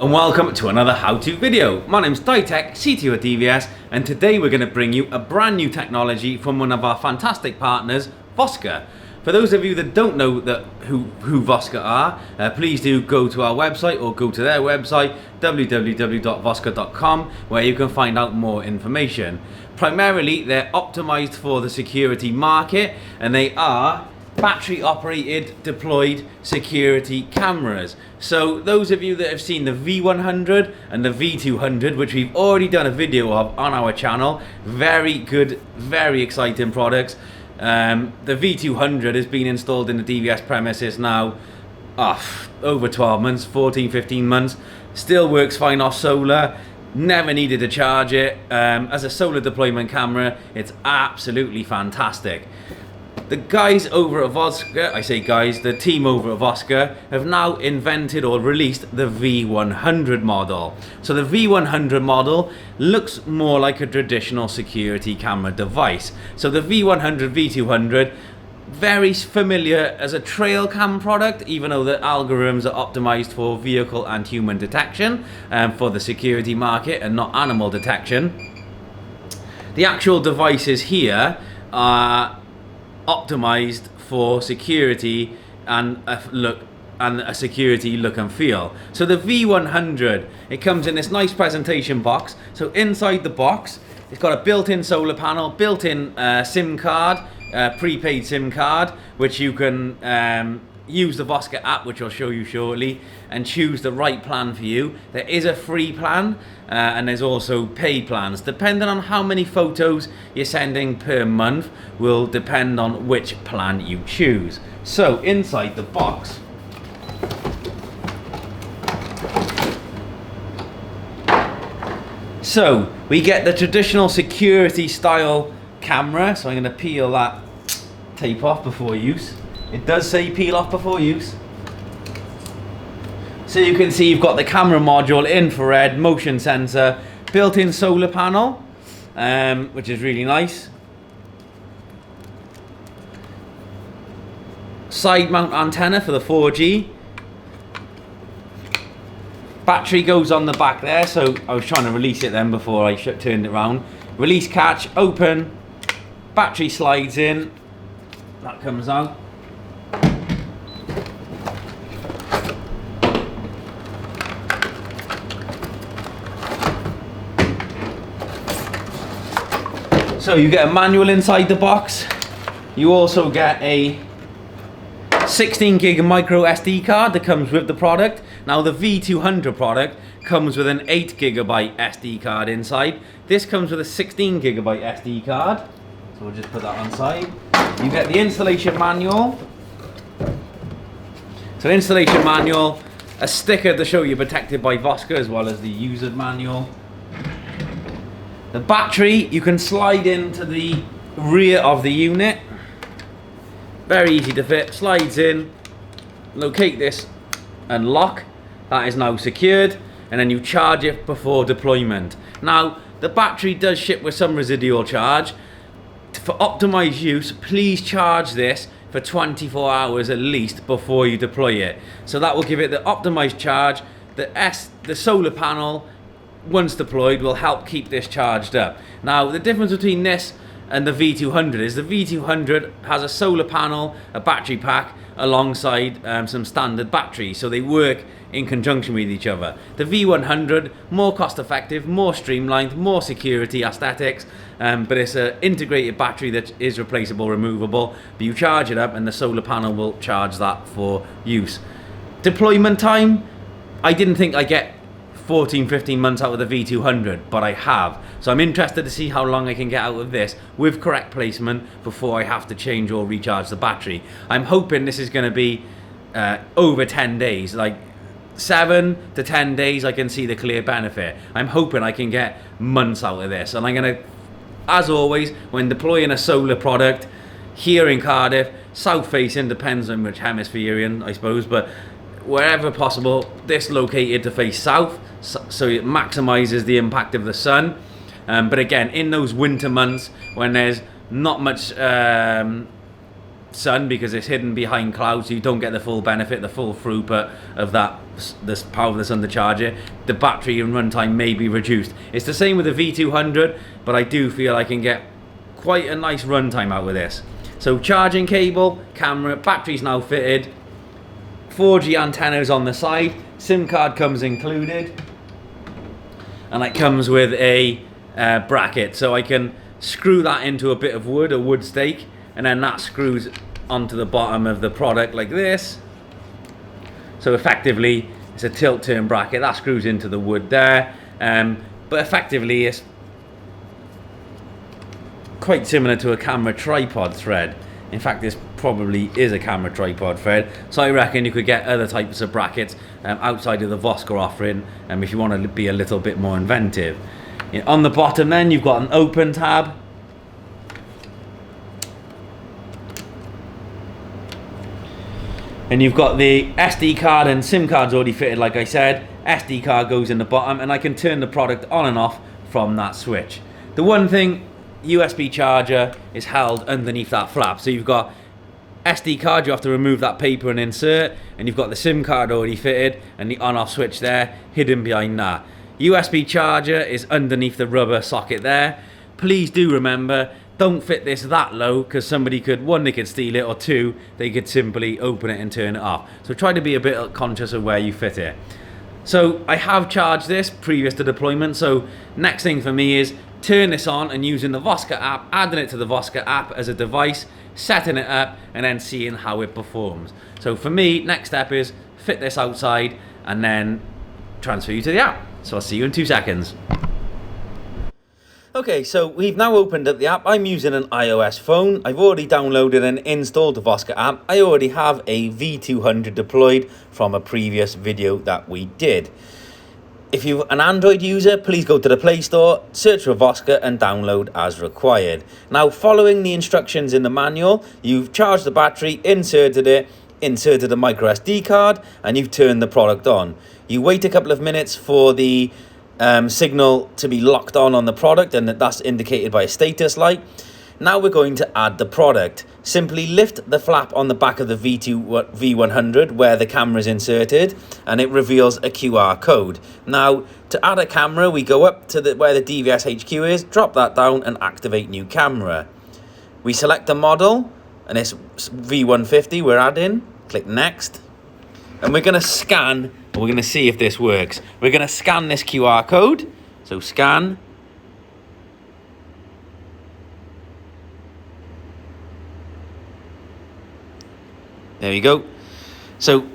And welcome to another how-to video. My name's DAITECH, CTO at DVS, and today we're going to bring you a brand new technology from one of our fantastic partners, Vosker. For those of you that don't know who Vosker are, please do go to our website or go to their website, www.vosker.com, where you can find out more information. Primarily, they're optimized for the security market, and they are battery operated deployed security cameras. So those of you that have seen the V100 and the V200, which we've already done a video of on our channel, very good, very exciting products. The V200 has been installed in the DVS premises now over 12 months, 14, 15 months, still works fine off solar. Never needed to charge it. As a solar deployment camera, it's absolutely fantastic. The guys over at Vosker, I say guys, the team over at Vosker have now invented or released the V100 model. So the V100 model looks more like a traditional security camera device. So the V100, V200, very familiar as a trail cam product, even though the algorithms are optimized for vehicle and human detection for the security market and not animal detection. The actual devices here are optimized for security and a security look and feel. So the V100, it comes in this nice presentation box. So inside the box, it's got a built-in solar panel, built-in SIM card, prepaid SIM card, which you can use the Vosker app, which I'll show you shortly, and choose the right plan for you. There is a free plan and there's also paid plans. Depending on how many photos you're sending per month will depend on which plan you choose. So inside the box, so we get the traditional security style camera. So I'm going to peel that tape off before use. It does say peel off before use. So you can see you've got the camera module, infrared, motion sensor, built-in solar panel, which is really nice. Side mount antenna for the 4G. Battery goes on the back there, so I was trying to release it then before I turned it around. Release catch, open, battery slides in, that comes out. So you get a manual inside the box. You also get a 16 gig micro SD card that comes with the product. Now the V200 product comes with an 8 gigabyte SD card inside. This comes with a 16 gigabyte SD card. So we'll just put that on side. You get the installation manual. So installation manual, a sticker to show you're protected by Vosker, as well as the user manual. The battery you can slide into the rear of the unit. Very easy to fit, slides in, locate this and lock. That is now secured, and then you charge it before deployment. Now the battery does ship with some residual charge. For optimized use, please charge this for 24 hours at least before you deploy it. So that will give it the optimized charge. The solar panel, once deployed, will help keep this charged up. Now the difference between this and the V200 is the V200 has a solar panel, a battery pack alongside some standard batteries, so they work in conjunction with each other. The V100, more cost effective, more streamlined, more security aesthetics, but it's an integrated battery that is replaceable, removable, but you charge it up and the solar panel will charge that for use. Deployment time, I didn't think I'd get 14-15 months out of the V200, but I have. So I'm interested to see how long I can get out of this with correct placement before I have to change or recharge the battery. I'm hoping this is going to be over 10 days, like 7 to 10 days I can see the clear benefit. I'm hoping I can get months out of this, and I'm going to, as always, when deploying a solar product here in Cardiff, south facing, depends on which hemisphere you're in, I suppose, but wherever possible, this located to face south, so it maximizes the impact of the sun. But again, in those winter months when there's not much sun because it's hidden behind clouds, so you don't get the full benefit, the full throughput of this power of the sun to charge it. The battery and runtime may be reduced. It's the same with the V200, but I do feel I can get quite a nice runtime out with this. So charging cable, camera, battery's now fitted, 4G antennas on the side, SIM card comes included, and it comes with a bracket, so I can screw that into a bit of wood, a wood stake, and then that screws onto the bottom of the product like this. So effectively it's a tilt turn bracket that screws into the wood there, but effectively it's quite similar to a camera tripod thread. In fact, this probably is a camera tripod thread, so I reckon you could get other types of brackets outside of the Vosker offering, if you want to be a little bit more inventive. On the bottom then you've got an open tab, and you've got the SD card and SIM cards already fitted. Like I said, SD card goes in the bottom, and I can turn the product on and off from that switch. The one thing, USB charger is held underneath that flap, so you've got SD card, you have to remove that paper and insert, and you've got the SIM card already fitted and the on-off switch there hidden behind that. USB charger is underneath the rubber socket there. Please do remember, don't fit this that low, because somebody could, one, they could steal it, or two, they could simply open it and turn it off. So try to be a bit conscious of where you fit it. So I have charged this previous to deployment, so next thing for me is turn this on and using the Vosker app, adding it to the Vosker app as a device, setting it up, and then seeing how it performs. So for me, next step is fit this outside and then transfer you to the app. So I'll see you in 2 seconds. Okay, so we've now opened up the app. I'm using an iOS phone. I've already downloaded and installed the Vosker app. I already have a V200 deployed from a previous video that we did. If you're an Android user, please go to the Play Store, search for Vosker and download as required. Now, following the instructions in the manual, you've charged the battery, inserted it, inserted a micro SD card, and you've turned the product on. You wait a couple of minutes for the signal to be locked on the product, and that's indicated by a status light. Now we're going to add the product. Simply lift the flap on the back of the V100 where the camera is inserted, and it reveals a QR code. Now, to add a camera, we go up to where the DVS HQ is, drop that down and activate new camera. We select the model, and it's V150 we're adding. Click next. And we're going to scan, and we're going to see if this works. We're going to scan this QR code. So scan. There we go. So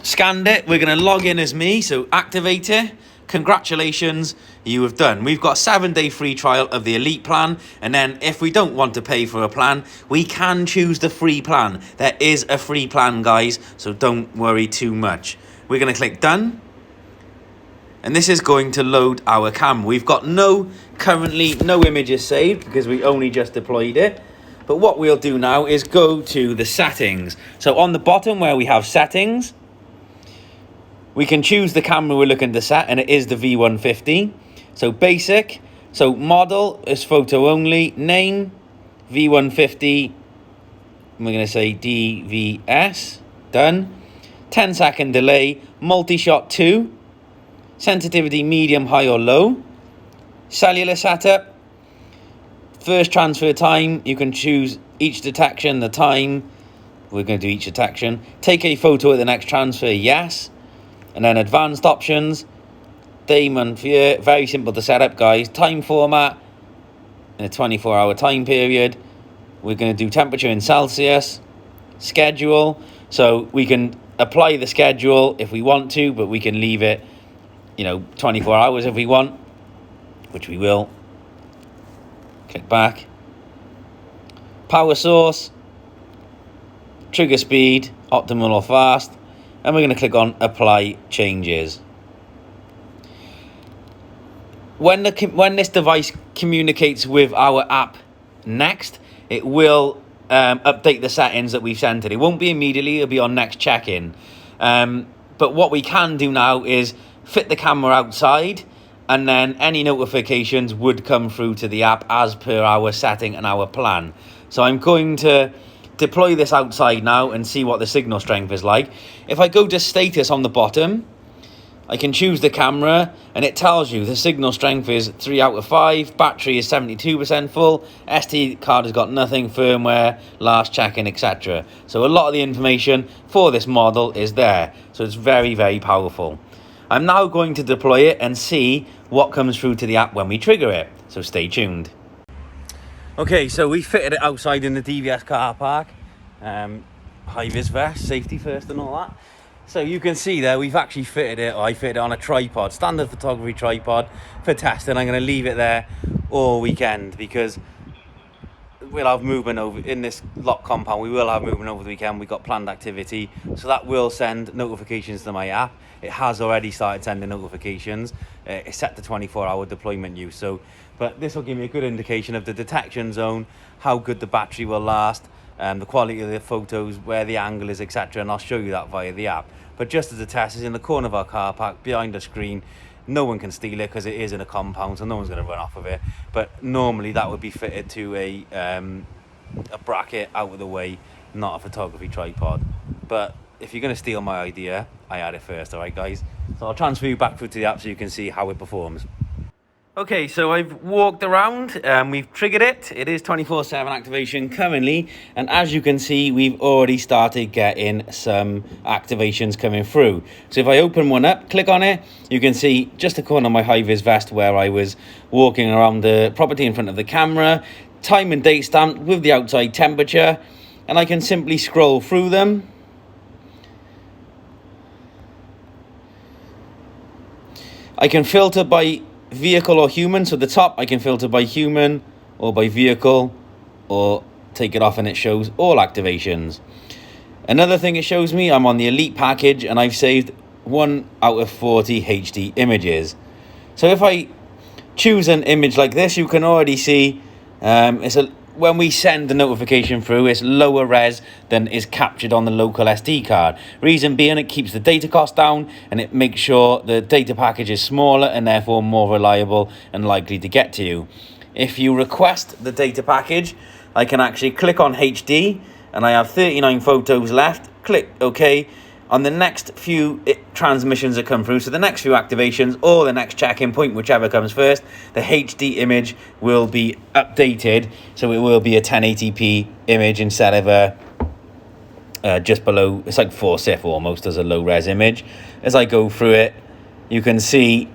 scanned it. We're going to log in as me. So activate it. Congratulations, you have done. We've got a 7-day free trial of the Elite plan. And then if we don't want to pay for a plan, we can choose the free plan. There is a free plan, guys, so don't worry too much. We're going to click done. And this is going to load our camera. We've got currently no images saved because we only just deployed it. But what we'll do now is go to the settings. So on the bottom where we have settings, we can choose the camera we're looking to set, and it is the V150. So basic. So model is photo only. Name, V150. We're going to say DVS. Done. 10-second delay. Multi-shot 2. Sensitivity medium, high or low. Cellular setup. First transfer time, you can choose each detection, the time. We're going to do each detection. Take a photo at the next transfer, yes. And then advanced options, day, month, year. Very simple to set up, guys. Time format in a 24-hour time period. We're going to do temperature in Celsius. Schedule. So we can apply the schedule if we want to, but we can leave it, 24 hours if we want, which we will. Click back. Power source, trigger speed, optimal or fast, and we're going to click on apply changes. When this device communicates with our app next, it will update the settings that we've sent it. It won't be immediately, it'll be on next check-in. But what we can do now is fit the camera outside, and then any notifications would come through to the app as per our setting and our plan. So I'm going to deploy this outside now and see what the signal strength is like. If I go to status on the bottom, I can choose the camera and it tells you the signal strength is 3 out of 5, battery is 72% full, SD card has got nothing, firmware, last check-in, etc. So a lot of the information for this model is there. So it's very, very powerful. I'm now going to deploy it and see what comes through to the app when we trigger it. So stay tuned. Okay, so we fitted it outside in the DVS car park. High-vis vest, safety first and all that. So you can see there, we've actually fitted it, I fitted it on a tripod, standard photography tripod for testing. I'm going to leave it there all weekend because we'll have movement over in this lock compound. We will have movement over the weekend. We've got planned activity, so that will send notifications to my app. It has already started sending notifications. It's set to 24-hour deployment use. So, but this will give me a good indication of the detection zone, how good the battery will last, the quality of the photos, where the angle is, etc. And I'll show you that via the app. But just as a test, it's in the corner of our car park, behind a screen. No one can steal it because it is in a compound, so no one's going to run off of it. But normally that would be fitted to a bracket out of the way, not a photography tripod. But if you're going to steal my idea, I had it first, all right, guys? So I'll transfer you back through to the app so you can see how it performs. Okay, so I've walked around, we've triggered it. It is 24/7 activation currently, and as you can see, we've already started getting some activations coming through. So if I open one up, click on it, you can see just the corner of my high-vis vest where I was walking around the property in front of the camera, time and date stamped with the outside temperature, and I can simply scroll through them. I can filter by vehicle or human, so at the top I can filter by human or by vehicle, or take it off and it shows all activations. Another thing it shows me, I'm on the elite package and I've saved 1 out of 40 HD images. So if I choose an image like this, you can already see when we send the notification through, it's lower res than is captured on the local SD card. Reason being, it keeps the data cost down and it makes sure the data package is smaller and therefore more reliable and likely to get to you. If you request the data package, I can actually click on HD and I have 39 photos left. Click OK. On the next few transmissions that come through, so the next few activations or the next check-in point, whichever comes first, the HD image will be updated, so it will be a 1080p image instead of a just below, it's like 4CIF almost as a low-res image. As I go through it, you can see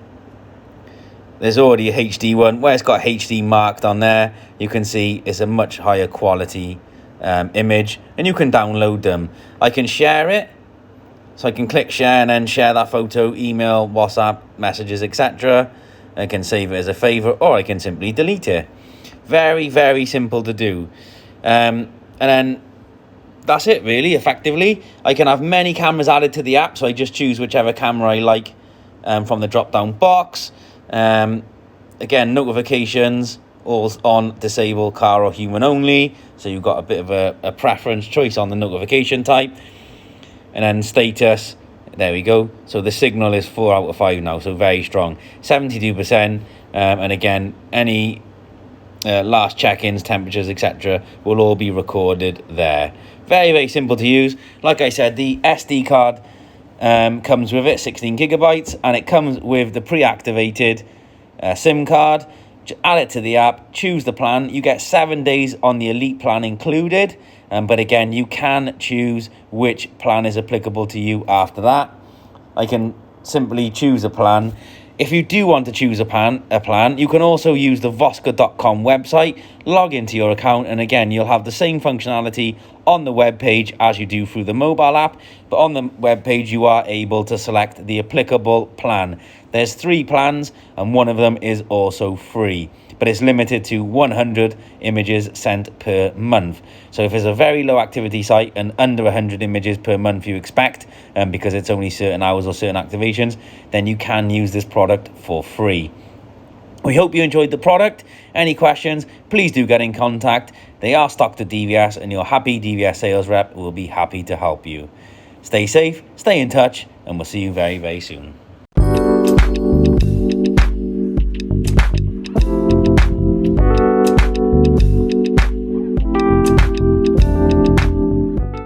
there's already a HD one. Where it's got HD marked on there, you can see it's a much higher quality image, and you can download them. I can share it. So I can click share and then share that photo, email, WhatsApp, messages, etc. I can save it as a favorite, or I can simply delete it. Very, very simple to do. And then that's it really, effectively. I can have many cameras added to the app, so I just choose whichever camera I like from the drop-down box. Again, notifications, all on disable, car or human only. So you've got a bit of a preference choice on the notification type. And then status, there we go. So the signal is 4 out of 5 now, so very strong. 72%, and again, any last check-ins, temperatures, etc. will all be recorded there. Very, very simple to use. Like I said, the SD card comes with it, 16 gigabytes, and it comes with the pre-activated SIM card. Add it to the app, choose the plan. You get 7 days on the elite plan included. But again, you can choose which plan is applicable to you after that. I can simply choose a plan. If you do want to choose a plan, you can also use the Vosker.com website, log into your account, and again, you'll have the same functionality on the web page as you do through the mobile app. But on the web page, you are able to select the applicable plan. There's 3 plans, and one of them is also free, but it's limited to 100 images sent per month. So if it's a very low activity site and under 100 images per month you expect, because it's only certain hours or certain activations, then you can use this product for free. We hope you enjoyed the product. Any questions, please do get in contact. They are stocked at DVS, and your happy DVS sales rep will be happy to help you. Stay safe, stay in touch, and we'll see you very, very soon.